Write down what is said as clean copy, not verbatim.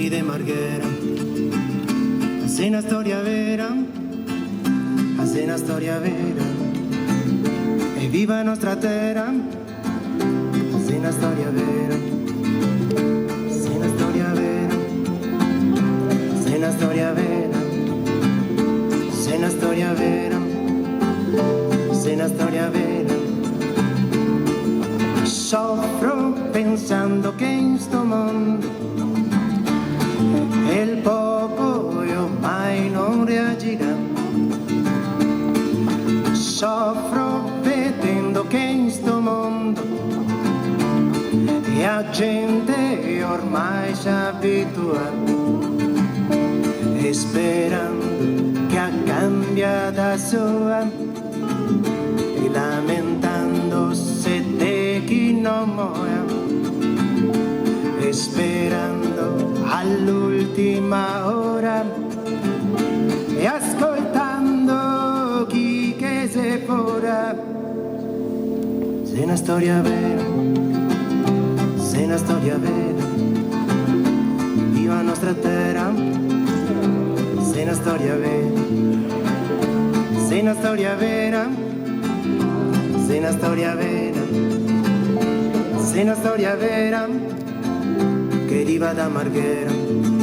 Vivi de Marghera, hace una storia vera, hace una storia vera, e viva nostra terra, hace una storia vera, hace una storia vera, hace una storia vera, hace una storia vera, hace una storia vera. Soffro pensando che in sto mondo il popolo mai non reagirà. Soffro vedendo che in sto mondo la gente ormai si abitua e sperando che cambia da sola e lamentando se te chi non muore e sperando all'ultima ora e ascoltando chi che se fora. Se una storia vera, se una storia vera, viva nostra terra, se una storia vera, se una storia vera, se una storia vera, se una storia vera che arriva da Marghera.